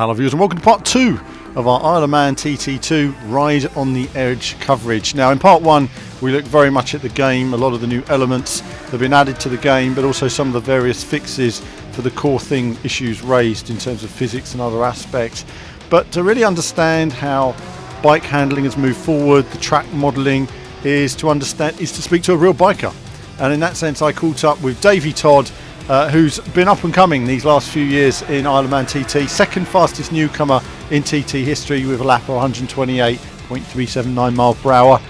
Hello viewers and welcome to part 2 of our Ironman TT2 Ride on the Edge coverage. Now in part 1 we looked very much at the game, a lot of the new elements that have been added to the game, but also some of the various fixes for the core thing issues raised in terms of physics and other aspects. But to really understand how bike handling has moved forward, the track modelling is to speak to a real biker. And in that sense I caught up with Davey Todd, who's been up and coming these last few years in Ironman TT, second fastest newcomer in TT history with a lap of 128.379 mile per hour.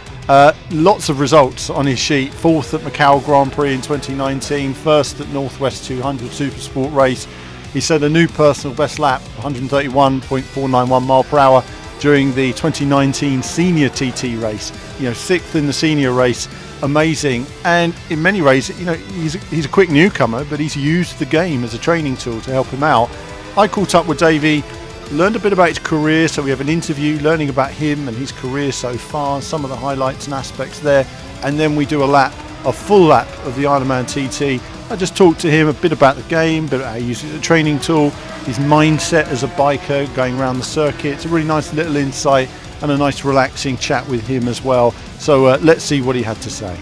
Lots of results on his sheet. Fourth at Macau Grand Prix in 2019, first at Northwest 200 Supersport race. He set a new personal best lap, 131.491 mile per hour during the 2019 senior TT race. Sixth in the senior race. Amazing, and in many ways, he's a quick newcomer, but he's used the game as a training tool to help him out. I caught up with Davey, learned a bit about his career, so we have an interview learning about him and his career so far, some of the highlights and aspects there, and then we do a full lap of the Ironman TT. I just talked to him a bit about the game, a bit about how he uses it as a training tool, his mindset as a biker going around the circuit. It's a really nice little insight and a nice relaxing chat with him as well. So let's see what he had to say.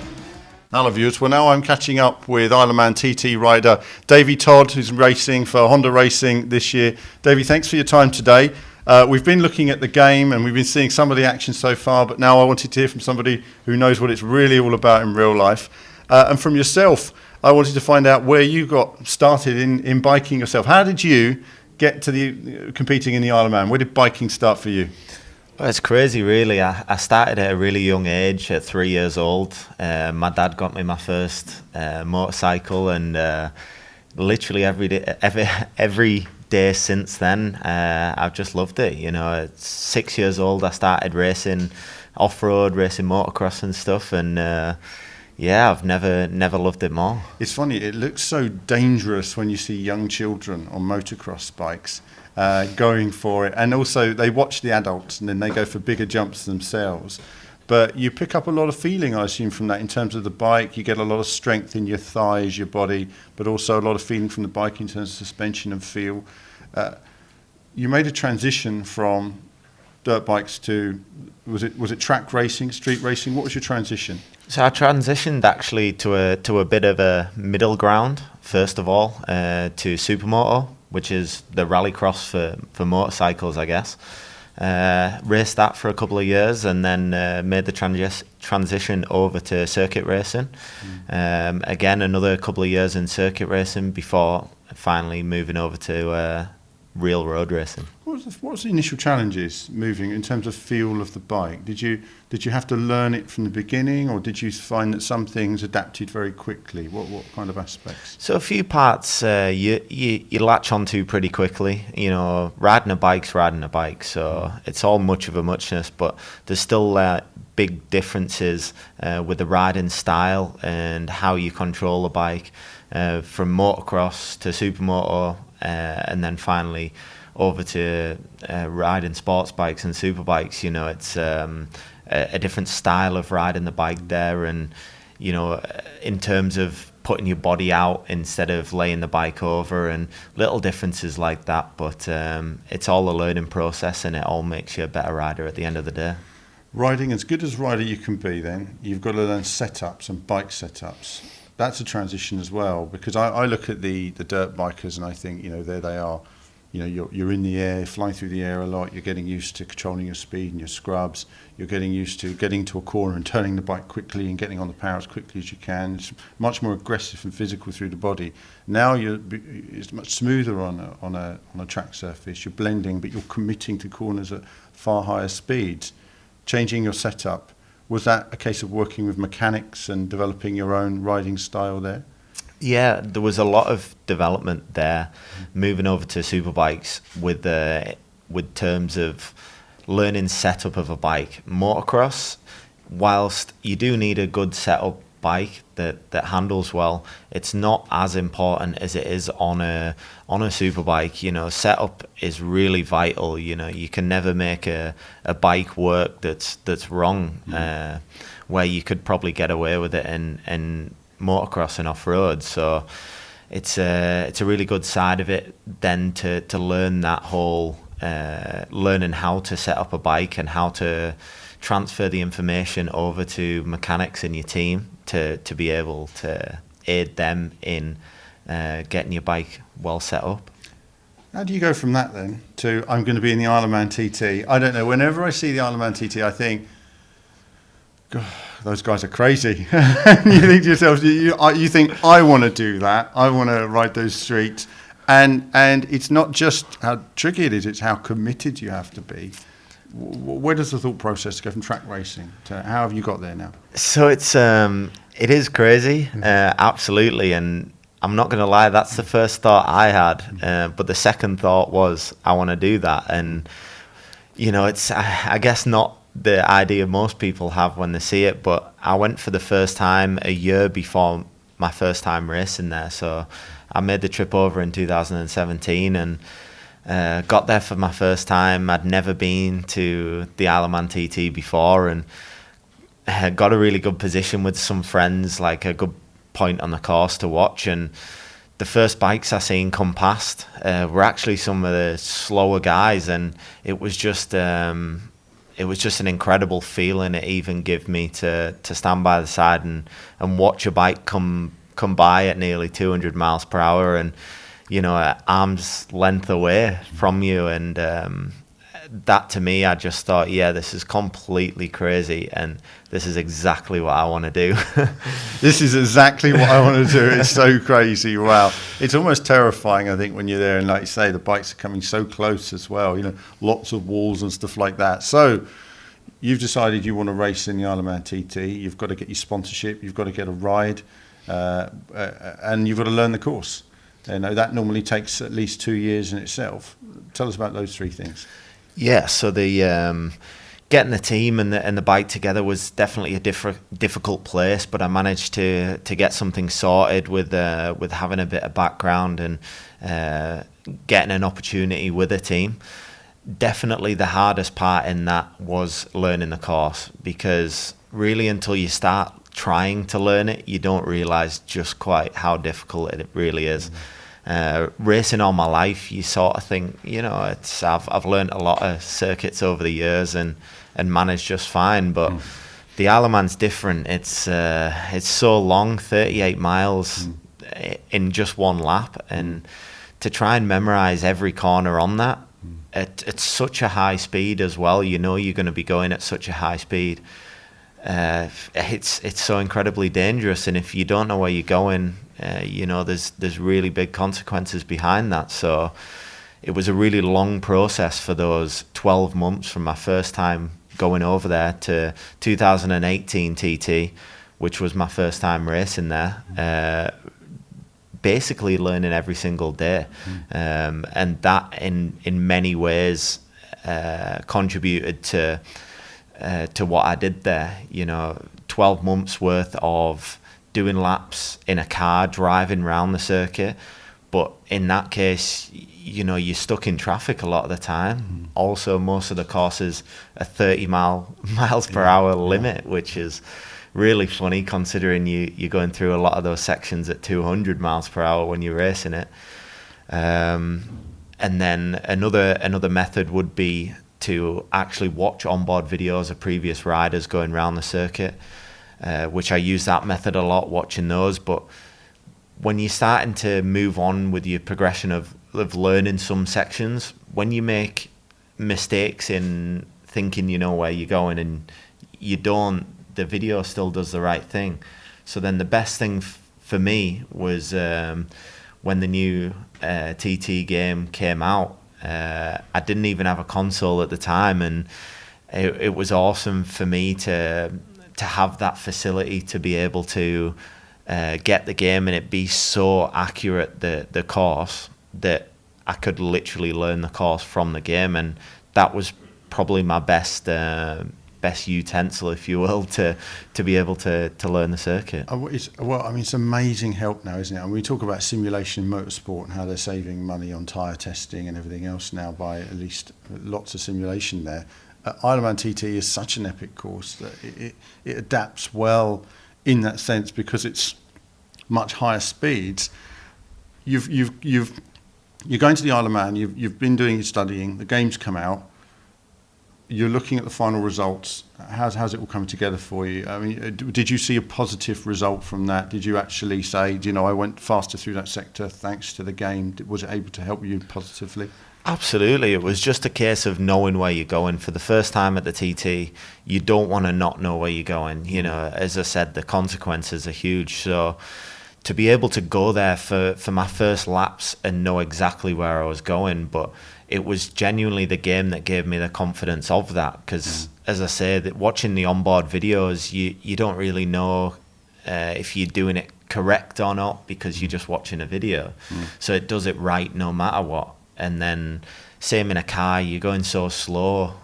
Hello viewers, well now I'm catching up with Ironman TT rider Davey Todd, who's racing for Honda Racing this year. Davey, thanks for your time today. We've been looking at the game and we've been seeing some of the action so far, but now I wanted to hear from somebody who knows what it's really all about in real life. And from yourself, I wanted to find out where you got started in biking yourself. How did you get to the competing in the Ironman? Where did biking start for you? Well, it's crazy, really. I started at a really young age, at 3 years old. My dad got me my first motorcycle, and literally every day since then, I've just loved it. At 6 years old, I started racing off-road, racing motocross and stuff, and I've never loved it more. It's funny, it looks so dangerous when you see young children on motocross bikes. Going for it, and also they watch the adults and then they go for bigger jumps themselves, but you pick up a lot of feeling, I assume, from that in terms of the bike. You get a lot of strength in your thighs, your body, but also a lot of feeling from the bike in terms of suspension and feel. You made a transition from dirt bikes to was it track racing, street racing? What was your transition? So I transitioned actually to a bit of a middle ground. First of all, to supermoto, which is the rallycross for motorcycles, I guess. Raced that for a couple of years and then made the transition over to circuit racing. Again, another couple of years in circuit racing before finally moving over to real road racing. What was the initial challenges moving in terms of feel of the bike? Did you have to learn it from the beginning, or did you find that some things adapted very quickly? What kind of aspects? So a few parts you latch onto pretty quickly. Riding a bike, so it's all much of a muchness, but there's still big differences with the riding style and how you control the bike, from motocross to supermoto, and then finally over to riding sports bikes and superbikes. It's a different style of riding the bike there, and in terms of putting your body out instead of laying the bike over, and little differences like that, but it's all a learning process and it all makes you a better rider at the end of the day. Riding as good as rider you can be, then you've got to learn setups and bike setups. That's a transition as well, because I look at the dirt bikers and I think, there they are. You're in the air, flying through the air a lot. You're getting used to controlling your speed and your scrubs. You're getting used to getting to a corner and turning the bike quickly and getting on the power as quickly as you can. It's much more aggressive and physical through the body. Now it's much smoother on a track surface. You're blending, but you're committing to corners at far higher speeds. Changing your setup, was that a case of working with mechanics and developing your own riding style there? Yeah, there was a lot of development there, moving over to superbikes with terms of learning setup of a bike. Motocross, whilst you do need a good setup bike that handles well, it's not as important as it is on a superbike. Setup is really vital. You can never make a bike work that's wrong, where you could probably get away with it in motocross and off-road. So it's a really good side of it then to learn that whole learning how to set up a bike and how to transfer the information over to mechanics in your team to be able to aid them in getting your bike well set up. How do you go from that then to I'm going to be in the Ironman TT? I don't know. Whenever I see the Ironman TT, I think, God, those guys are crazy. You think to yourself, you think, I want to do that. I want to ride those streets. And it's not just how tricky it is, it's how committed you have to be. Where does the thought process go from track racing to how have you got there now? So it is crazy, absolutely. And I'm not going to lie, that's the first thought I had. But the second thought was, I want to do that. And, it's, I guess, not the idea most people have when they see it. But I went for the first time a year before my first time racing there. So I made the trip over in 2017 and got there for my first time. I'd never been to the Ironman TT before and got a really good position with some friends, like a good point on the course to watch. And the first bikes I seen come past were actually some of the slower guys, and it was just an incredible feeling it even gave me to stand by the side and watch a bike come by at nearly 200 miles per hour and at arm's length away from you. And that to me, I just thought, yeah, this is completely crazy and this is exactly what I want to do. This is exactly what I want to do. It's so crazy. Wow. It's almost terrifying, I think, when you're there and, like you say, the bikes are coming so close as well, lots of walls and stuff like that. So you've decided you want to race in the Ironman TT. You've got to get your sponsorship. You've got to get a ride and you've got to learn the course. That normally takes at least 2 years in itself. Tell us about those three things. Yeah, so the getting the team and the bike together was definitely a difficult place, but I managed to get something sorted with having a bit of background and getting an opportunity with a team. Definitely the hardest part in that was learning the course, because really until you start trying to learn it, you don't realize just quite how difficult it really is. Racing all my life, you sort of think, I've learned a lot of circuits over the years and managed just fine, but the Ironman's different. It's so long, 38 miles in just one lap, and to try and memorize every corner on that, it's such a high speed as well. You're going to be going at such a high speed. It's so incredibly dangerous, and if you don't know where you're going, there's really big consequences behind that. So it was a really long process for those 12 months from my first time going over there to 2018 TT, which was my first time racing there. Basically learning every single day, and that in many ways contributed to what I did there. 12 months worth of doing laps in a car, driving around the circuit. But in that case, you're stuck in traffic a lot of the time. Also, most of the courses are 30 miles per hour limit, which is really funny considering you're going through a lot of those sections at 200 miles per hour when you're racing it. And then another method would be to actually watch onboard videos of previous riders going around the circuit, which I use that method a lot, watching those. But when you're starting to move on with your progression of learning some sections, when you make mistakes in thinking you know where you're going and you don't, the video still does the right thing. So then the best thing for me was when the new TT game came out. I didn't even have a console at the time, and it was awesome for me to have that facility to be able to get the game and it be so accurate, the course, that I could literally learn the course from the game. And that was probably my best utensil, if you will, to be able to learn the circuit. It's amazing help now, isn't it? And we talk about simulation in motorsport and how they're saving money on tyre testing and everything else now by at least lots of simulation there. Ironman TT is such an epic course that it adapts well in that sense because it's much higher speeds. You've you're going to the Isle of Man, you've been doing your studying, the game's come out, you're looking at the final results. How's it all coming together for you? I mean, did you see a positive result from that? Did you actually say, I went faster through that sector thanks to the game? Was it able to help you positively? Absolutely. It was just a case of knowing where you're going. For the first time at the TT, you don't want to not know where you're going. As I said, the consequences are huge. So to be able to go there for my first laps and know exactly where I was going, but it was genuinely the game that gave me the confidence of that. Because as I say, that watching the onboard videos, you don't really know if you're doing it correct or not because you're just watching a video. So it does it right no matter what. And then same in a car, you're going so slow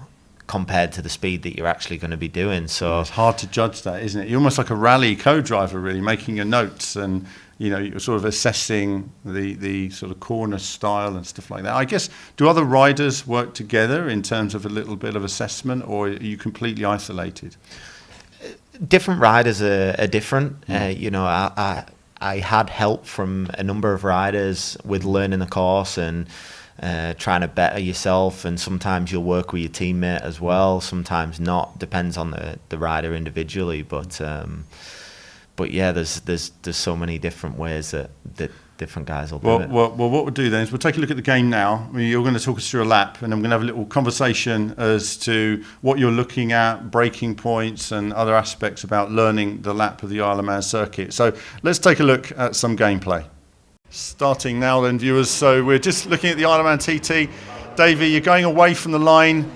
compared to the speed that you're actually going to be doing. So it's hard to judge that, isn't it? You're almost like a rally co-driver, really, making your notes and you're sort of assessing the sort of corner style and stuff like that. I guess, do other riders work together in terms of a little bit of assessment, or are you completely isolated? Different riders are different. I had help from a number of riders with learning the course and trying to better yourself, and sometimes you'll work with your teammate as well, sometimes not, depends on the rider individually, but yeah, there's so many different ways that different guys will do it. Well, what we'll do then is we'll take a look at the game now. You're going to talk us through a lap, and I'm going to have a little conversation as to what you're looking at, braking points and other aspects about learning the lap of the Isle of Man circuit. So let's take a look at some gameplay. Starting now then, viewers. So we're just looking at the Isle of Man TT. Davey, you're going away from the line.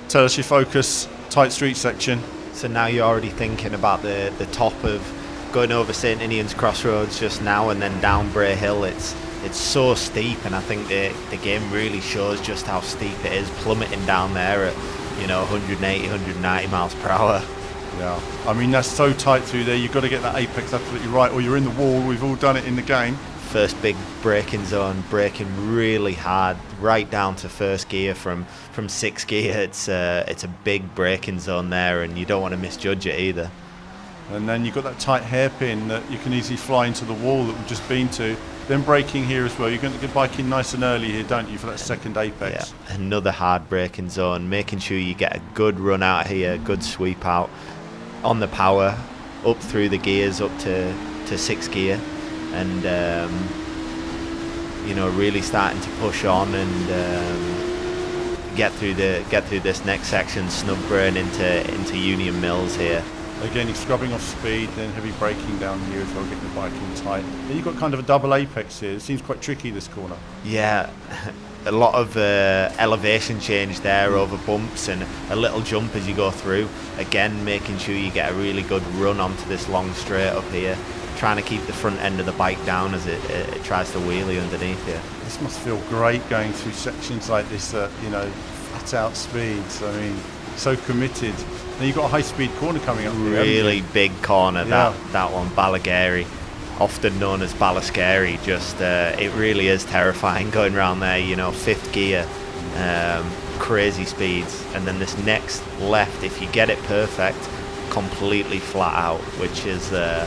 Tell us your focus, tight street section. So now you're already thinking about the top of going over St. Ninian's Crossroads just now and then down Bray Hill. It's so steep, and I think the game really shows just how steep it is, plummeting down there at 180, 190 miles per hour. Yeah, I mean, that's so tight through there. You've got to get that apex absolutely right, or you're in the wall. We've all done it in the game. First big braking zone, braking really hard right down to first gear from sixth gear. It's a big braking zone there, and you don't want to misjudge it either. And then you've got that tight hairpin that you can easily fly into the wall that we've just been to. Then braking here as well. You're going to get biking nice and early here, don't you, for that second apex? Yeah, another hard braking zone, making sure you get a good run out here, good sweep out on the power, up through the gears up to sixth gear, and really starting to push on and get through this next section, Snugburn into Union Mills here. Again, you're scrubbing off speed, then heavy braking down here as well, getting the bike in tight. Then you've got kind of a double apex here. It seems quite tricky, this corner. Yeah, a lot of elevation change there over bumps and a little jump as you go through. Again, making sure you get a really good run onto this long straight up here, trying to keep the front end of the bike down as it tries to wheelie underneath you. This must feel great going through sections like this at, flat out speeds. I mean, so committed. Now you've got a high-speed corner coming up here. Really big corner, yeah. that one, Ballagary, often known as Ballascary. Just it really is terrifying going around there. Fifth gear, crazy speeds, and then this next left, if you get it perfect, completely flat out, which is a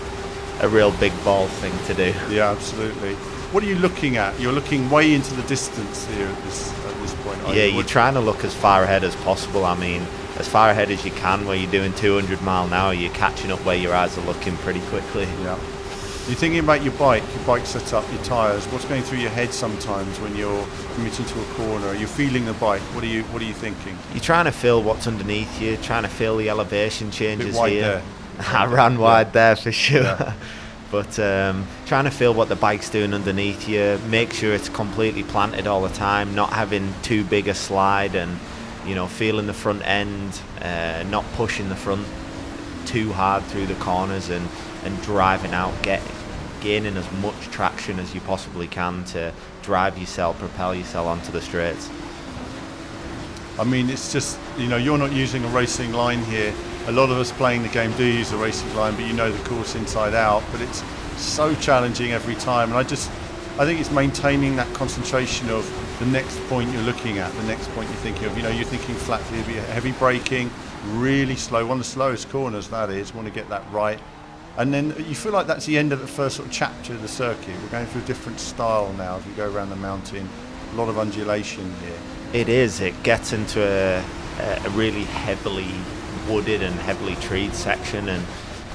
real big ball thing to do. Yeah, absolutely. What are you looking at? You're looking way into the distance here at this point. Yeah, you're trying to look as far ahead as possible. I mean, as far ahead as you can, where you're doing 200 mile an hour, you're catching up where your eyes are looking pretty quickly. Yeah. You're thinking about your bike setup, your tyres. What's going through your head sometimes when you're committing to a corner? You're feeling the bike. What are you thinking? You're trying to feel what's underneath you, trying to feel the elevation changes a bit wide here. There. I ran wide there for sure. Yeah. But trying to feel what the bike's doing underneath you, make sure it's completely planted all the time, not having too big a slide, and feeling the front end, not pushing the front too hard through the corners, and driving out, gaining as much traction as you possibly can to drive yourself, propel yourself onto the straights. I mean, it's just, you're not using a racing line here. A lot of us playing the game do use a racing line, but the course inside out. But it's so challenging every time. And I think it's maintaining that concentration of the next point you're looking at, the next point you're thinking of. You're thinking flat here, heavy braking, really slow, one of the slowest corners that is, want to get that right. And then you feel like that's the end of the first sort of chapter of the circuit. We're going through a different style now as we go around the mountain. a lot of undulation here. It is. It gets into a really heavily wooded and heavily treed section, and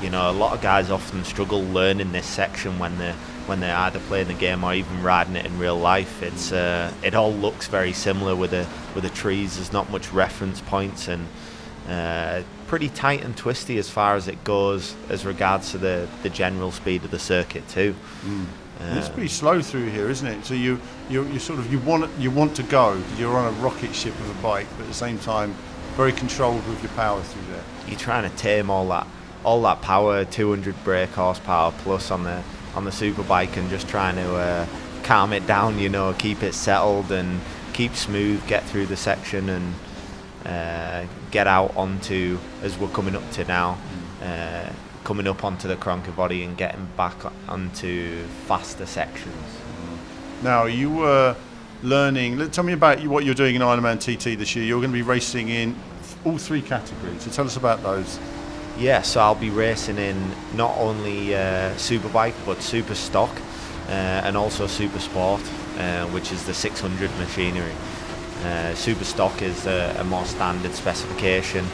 you know, a lot of guys often struggle learning this section when they're either playing the game or even riding it in real life. It's it all looks very similar with the trees. There's not much reference points, and pretty tight and twisty as far as it goes as regards to the general speed of the circuit too. It's pretty slow through here, isn't it? So you sort of you want to go. You're on a rocket ship of a bike, but at the same time, very controlled with your power through there. You're trying to tame all that power, 200 brake horsepower plus on the Superbike, and just trying to calm it down. You know, keep it settled and keep smooth, get through the section, and get out onto, as we're coming up to now. Coming up onto the Cronker body and getting back onto faster sections. Now, you were learning, tell me about what you're doing in Ironman TT this year. You're going to be racing in all three categories, so tell us about those. Yeah, so I'll be racing in not only Superbike, but Super Stock and also Supersport, which is the 600 machinery. Super Stock is a more standard specification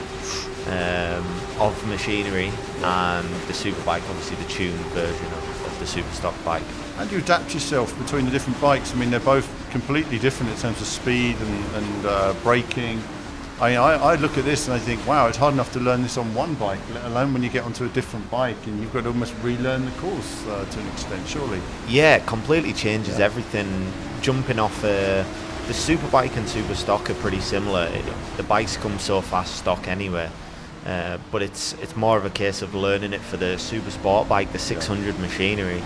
of machinery, and the Superbike, obviously the tuned version of the Super Stock bike. How do you adapt yourself between the different bikes? I mean, they're both completely different in terms of speed and braking. I look at this and I think, wow, it's hard enough to learn this on one bike, let alone when you get onto a different bike and you've got to almost relearn the course to an extent, surely. Yeah, it completely changes everything. Jumping off the Superbike and Super Stock are pretty similar. The bikes come so fast stock anyway. But it's more of a case of learning it for the Super Sport bike, the 600 machinery.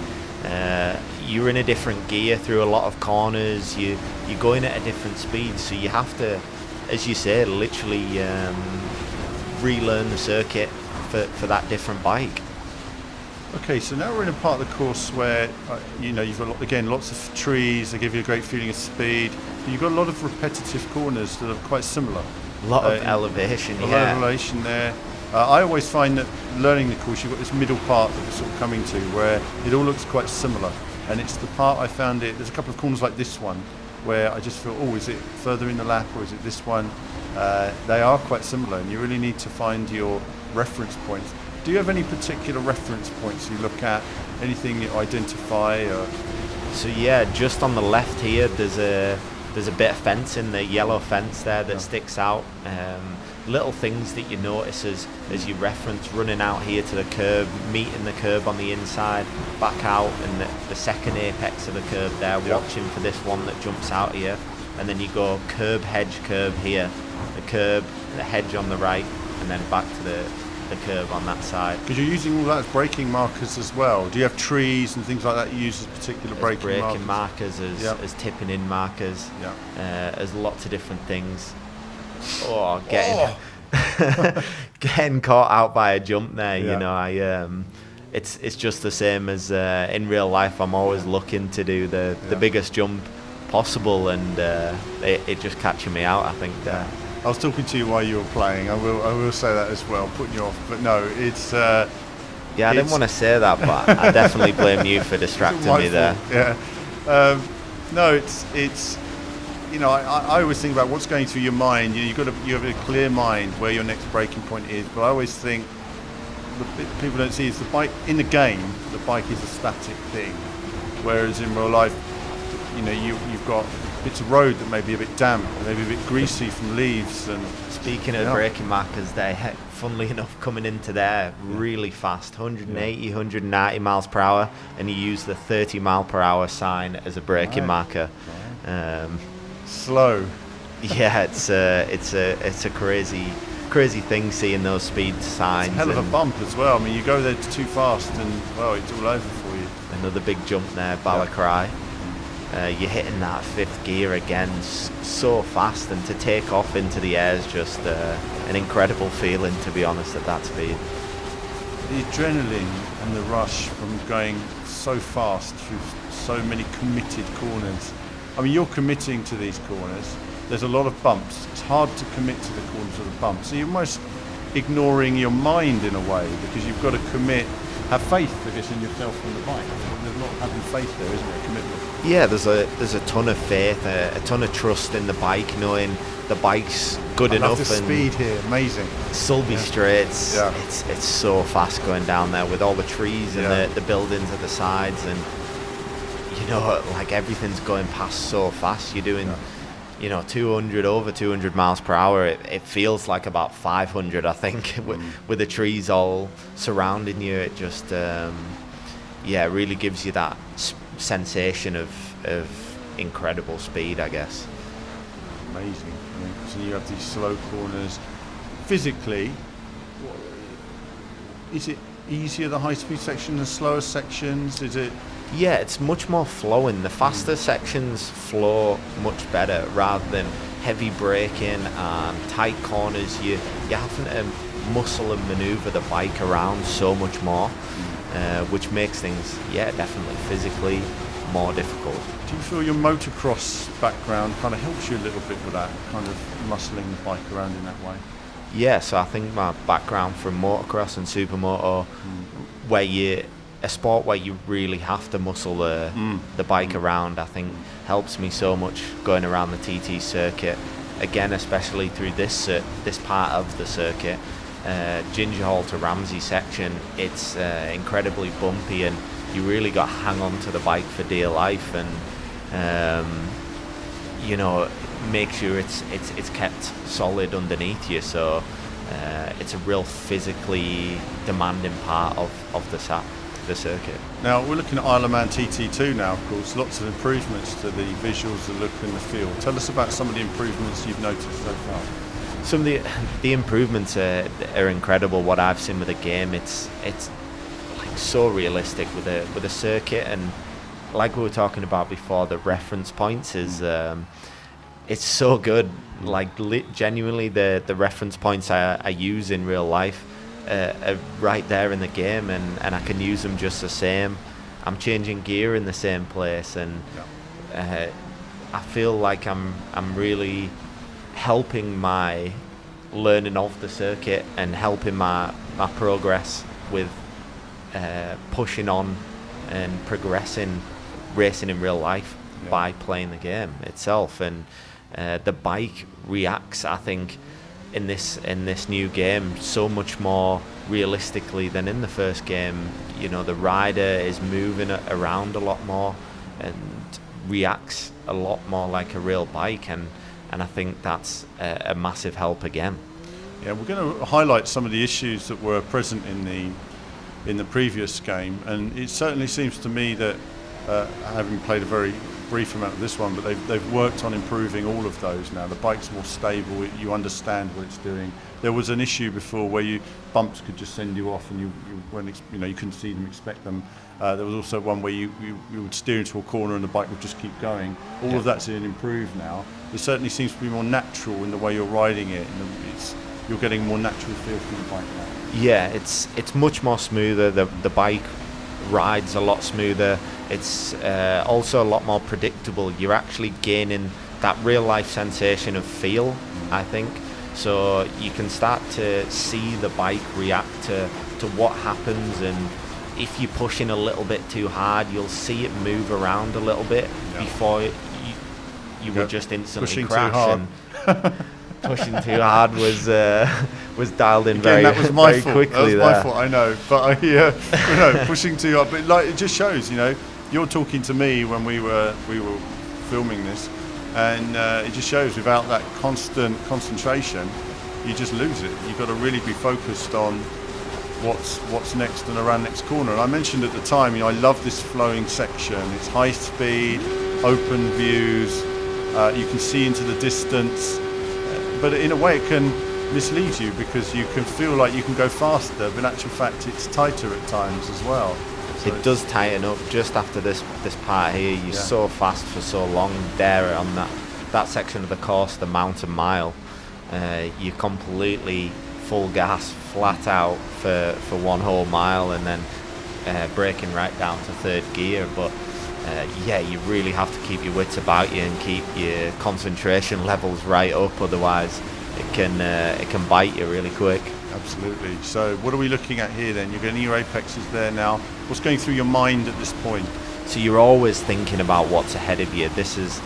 You're in a different gear through a lot of corners. You're going at a different speed, so you have to, as you say, literally relearn the circuit for that different bike. Okay, so now we're in a part of the course where you've got lots of trees. They give you a great feeling of speed. You've got a lot of repetitive corners that are quite similar. A lot of elevation, a lot of elevation there. I always find that learning the course, you've got this middle part that we're sort of coming to where it all looks quite similar. And it's the part I found there's a couple of corners like this one where I just feel, is it further in the lap or is it this one? They are quite similar, and you really need to find your reference points. Do you have any particular reference points you look at? Anything you identify? Or? So yeah, just on the left here, there's a bit of fence in the yellow fence there that sticks out. Little things that you notice as you reference, running out here to the curb, meeting the curb on the inside, back out, and the second apex of the curb there, watching for this one that jumps out here, and then you go curb here, the curb, the hedge on the right, and then back to the curb on that side. Because you're using all that as braking markers as well. Do you have trees and things like that you use as particular braking markers? As tipping in markers, as lots of different things. Getting caught out by a jump there, you know, it's just the same as in real life. I'm always looking to do the biggest jump possible, and it just catching me out, I think. I was talking to you while you were playing. I will say that as well, putting you off. But no, it's... I didn't want to say that, but I definitely blame you for distracting me there. Yeah. No, it's I always think about what's going through your mind. You have a clear mind where your next breaking point is. But I always think the bit people don't see is the bike in the game. The bike is a static thing, whereas in real life, you've got bits of road that may be a bit damp, maybe a bit greasy from leaves. And speaking of braking markers, they funnily enough coming into there really fast, 180, 190 miles per hour, and you use the 30 mile per hour sign as a braking marker. Slow. Yeah, it's a crazy thing seeing those speed signs. It's a hell of a bump as well. I mean, you go there too fast and it's all over for you. Another big jump there, Balacry. You're hitting that fifth gear again so fast, and to take off into the air is just an incredible feeling, to be honest, at that speed. The adrenaline and the rush from going so fast through so many committed corners. I mean, you're committing to these corners. There's a lot of bumps. It's hard to commit to the corners of the bumps. So you're almost ignoring your mind in a way, because you've got to commit have faith, I guess, in yourself and the bike. There's a lot of having faith there, isn't there? Commitment. Yeah, there's a ton of faith, a ton of trust in the bike, knowing the bike's good I enough. love the and speed here, amazing. Sulby Straits, Yeah. it's so fast going down there with all the trees and the buildings at the sides, and you know, like everything's going past so fast. You're doing, you know, 200 miles per hour. It feels like about 500, I think, with the trees all surrounding you. It just, it really gives you that sensation of incredible speed, I guess. Amazing. So you have these slow corners. Physically, is it easier, the high-speed section, the slower sections? Is it? Yeah, it's much more flowing. The faster sections flow much better rather than heavy braking and tight corners. You're having to muscle and maneuver the bike around so much more, which makes things, definitely physically more difficult. Do you feel your motocross background kind of helps you a little bit with that, kind of muscling the bike around in that way? Yeah, so I think my background from motocross and supermoto, a sport where you really have to muscle the bike around, I think helps me so much going around the TT circuit. Again, especially through this part of the circuit, Ginger Hall to Ramsey section, it's incredibly bumpy, and you really got to hang on to the bike for dear life, and you know, make sure it's kept solid underneath you. So it's a real physically demanding part of the circuit. Now we're looking at Ironman TT2 now, of course. Lots of improvements to the visuals, the look, and the feel. Tell us about some of the improvements you've noticed so far. Some of the improvements are incredible. What I've seen with the game, it's like so realistic with a circuit, and like we were talking about before, the reference points is it's so good. Like genuinely, the reference points I use in real life are right there in the game, and I can use them just the same. I'm changing gear in the same place, and I feel like I'm really helping my learning of the circuit and helping my progress with pushing on and progressing racing in real life by playing the game itself. And the bike reacts, I think, in this new game so much more realistically than in the first game. You know, the rider is moving around a lot more and reacts a lot more like a real bike, and I think that's a massive help again. Yeah, we're going to highlight some of the issues that were present in the previous game, and it certainly seems to me that having played a very brief amount of this one, but they've worked on improving all of those now. The bike's more stable, you understand what it's doing. There was an issue before where bumps could just send you off, and you couldn't see them, expect them. There was also one where you would steer into a corner and the bike would just keep going. All of that's improved now. It certainly seems to be more natural in the way you're riding it, and you're getting a more natural feel from the bike now. Yeah, it's much more smoother. The bike rides a lot smoother. It's also a lot more predictable. You're actually gaining that real life sensation of feel, I think. So you can start to see the bike react to what happens, and if you're pushing a little bit too hard, you'll see it move around a little bit before you would just instantly pushing crash. Too hard. And pushing too hard was dialed in very that was my very fault. quickly. That was my fault, I know. But pushing too hard. But it just shows, you're talking to me when we were filming this, and it just shows without that constant concentration, you just lose it. You've got to really be focused on what's next and around next corner. And I mentioned at the time, I love this flowing section. It's high speed, open views. You can see into the distance, but in a way it can mislead you because you can feel like you can go faster, but in actual fact it's tighter at times as well. So it does tighten up just after this part here. You're so fast for so long there on that section of the course, the mountain mile. You're completely full gas, flat out for one whole mile, and then braking right down to third gear. But you really have to keep your wits about you and keep your concentration levels right up, otherwise it can bite you really quick. Absolutely. So what are we looking at here then? You're getting your apexes there now. What's going through your mind at this point? So you're always thinking about what's ahead of you. This is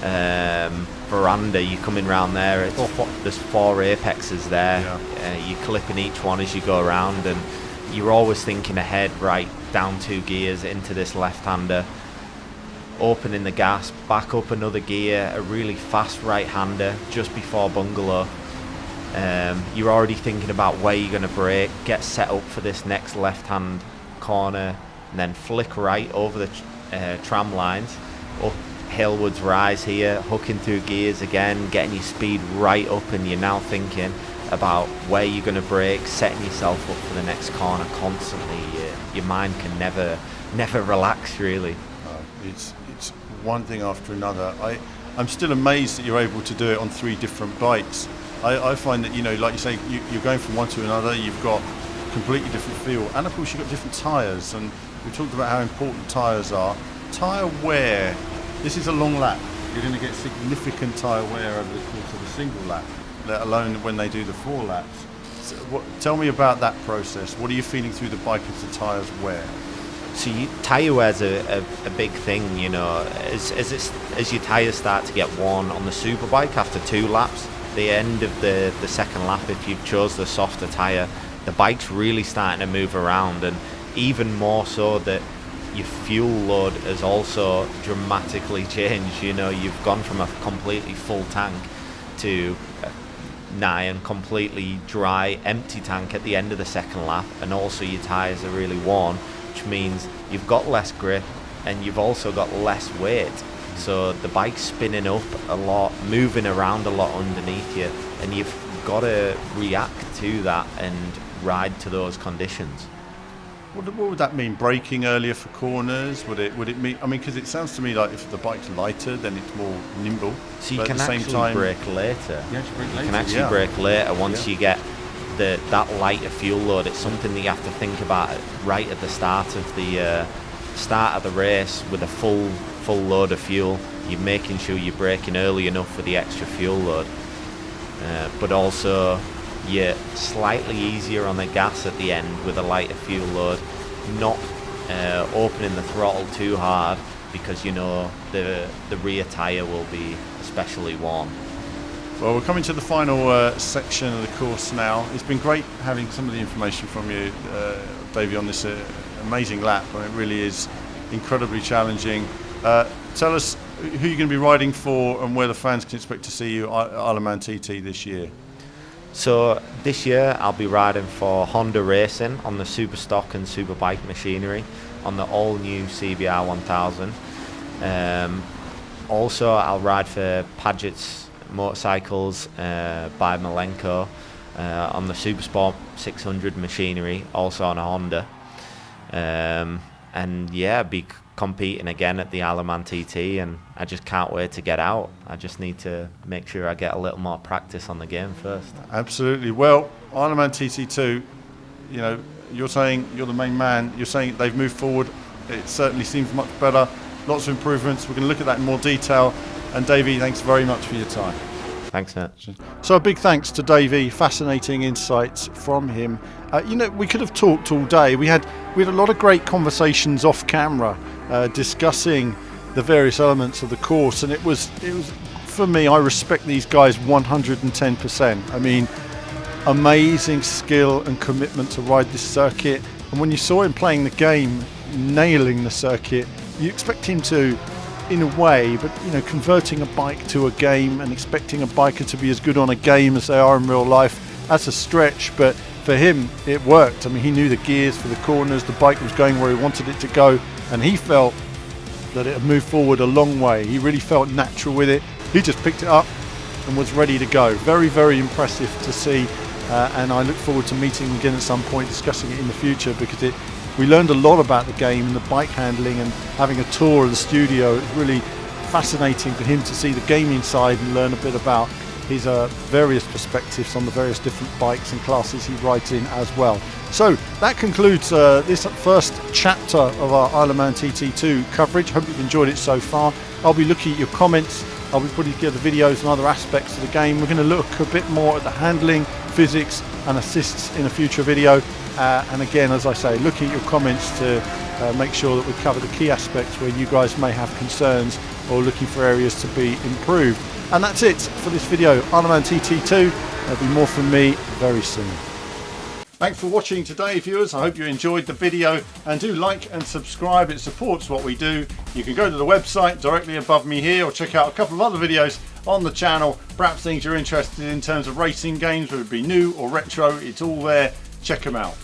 veranda. You're coming around there. There's 4 apexes there. Yeah. You're clipping each one as you go around, and you're always thinking ahead, right, down 2 gears into this left-hander, opening the gas, back up another gear, a really fast right-hander just before bungalow. You're already thinking about where you're going to brake, get set up for this next left-hand corner, and then flick right over the tram lines, up Hillwood's rise here, hooking through gears again, getting your speed right up, and you're now thinking about where you're going to brake, setting yourself up for the next corner constantly. Your mind can never relax, really. It's one thing after another. I'm still amazed that you're able to do it on 3 different bikes. I find that, like you say, you're going from one to another, you've got completely different feel, and of course you've got different tyres, and we talked about how important tyres are. Tyre wear, this is a long lap. You're going to get significant tyre wear over the course of a single lap, let alone when they do the 4 laps. So tell me about that process. What are you feeling through the bike as the tyres wear? So tyre wear's a big thing, as your tyres start to get worn on the Superbike after 2 laps, the end of the second lap, if you've chose the softer tyre, the bike's really starting to move around, and even more so that your fuel load has also dramatically changed. You've gone from a completely full tank to nigh and completely dry, empty tank at the end of the second lap, and also your tyres are really worn, which means you've got less grip and you've also got less weight. So the bike's spinning up a lot, moving around a lot underneath you, and you've got to react to that and ride to those conditions. What would that mean? Braking earlier for corners? Would it mean? Because it sounds to me like if the bike's lighter, then it's more nimble. So you can actually brake later. You can actually brake later once you get that lighter fuel load. It's something that you have to think about right at the start of the race with a full load of fuel. You're making sure you're braking early enough for the extra fuel load, but also you're slightly easier on the gas at the end with a lighter fuel load, not opening the throttle too hard, because the rear tyre will be especially warm. Well, we're coming to the final section of the course now. It's been great having some of the information from you, Davey, on this amazing lap. It really is incredibly challenging. Tell us who you're going to be riding for and where the fans can expect to see you at Ironman TT this year. So this year I'll be riding for Honda Racing on the Superstock and Superbike machinery on the all-new CBR 1000. Also I'll ride for Paget's Motorcycles by Malenko on the Supersport 600 machinery, also on a Honda. And yeah, be competing again at the Ironman TT, and I just can't wait to get out. I just need to make sure I get a little more practice on the game first. Absolutely. Well, Ironman TT2, you're saying you're the main man. You're saying they've moved forward. It certainly seems much better. Lots of improvements. We're going to look at that in more detail. And Davey, thanks very much for your time. Thanks, Matt. So a big thanks to Davey. Fascinating insights from him. We could have talked all day. We had a lot of great conversations off camera, discussing the various elements of the course, and it was for me, I respect these guys 110%. I mean, amazing skill and commitment to ride this circuit. And when you saw him playing the game, nailing the circuit, you expect him to, in a way, but converting a bike to a game and expecting a biker to be as good on a game as they are in real life, that's a stretch. But for him, it worked. I mean, he knew the gears for the corners, the bike was going where he wanted it to go, and he felt that it had moved forward a long way. He really felt natural with it. He just picked it up and was ready to go. Very, very impressive to see, and I look forward to meeting him again at some point, discussing it in the future, because we learned a lot about the game and the bike handling, and having a tour of the studio. It's really fascinating for him to see the gaming side and learn a bit about his various perspectives on the various different bikes and classes he rides in as well. So that concludes this first chapter of our Ironman TT2 coverage. Hope you've enjoyed it so far. I'll be looking at your comments I'll be putting together videos on other aspects of the game. We're going to look a bit more at the handling, physics and assists in a future video. And again, as I say, look at your comments to make sure that we cover the key aspects where you guys may have concerns or looking for areas to be improved. And that's it for this video, Ironman TT2. There'll be more from me very soon. Thanks for watching today, viewers. I hope you enjoyed the video, and do like and subscribe. It supports what we do. You can go to the website directly above me here, or check out a couple of other videos on the channel. Perhaps things you're interested in terms of racing games, whether it be new or retro, it's all there. Check them out.